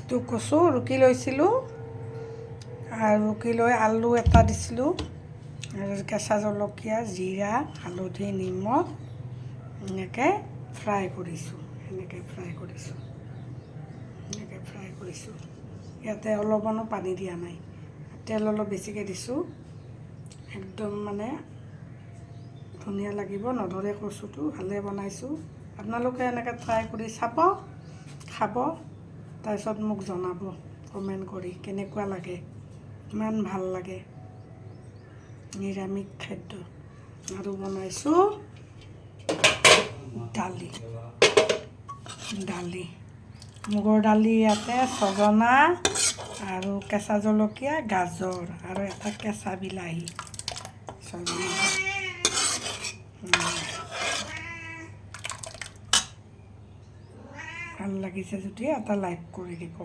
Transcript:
যিটো কচু ৰুকি লৈছিলোঁ আৰু ৰুকি লৈ আলু এটা দিছিলোঁ আৰু কেঁচা জলকীয়া জিৰা হালধি নিমখ এনেকৈ ফ্ৰাই কৰিছোঁ ইয়াতে অলপমানো পানী দিয়া নাই তেল অলপ বেছিকৈ দিছোঁ একদম মানে ধুনীয়া লাগিব নধৰে কচুটো ভালে বনাইছোঁ আপোনালোকে এনেকৈ ট্ৰাই কৰি চাব খাব তাৰপিছত মোক জনাব কমেণ্ট কৰি কেনেকুৱা লাগে ইমান ভাল লাগে নিৰামিষ খাদ্য আৰু বনাইছোঁ দালি মুগৰ দালি ইয়াতে ছজনা আৰু কেঁচা জলকীয়া গাজৰ আৰু এটা কেঁচা বিলাহী ছজনা ভাল লাগিছে যদি এটা লাইক কৰি দিব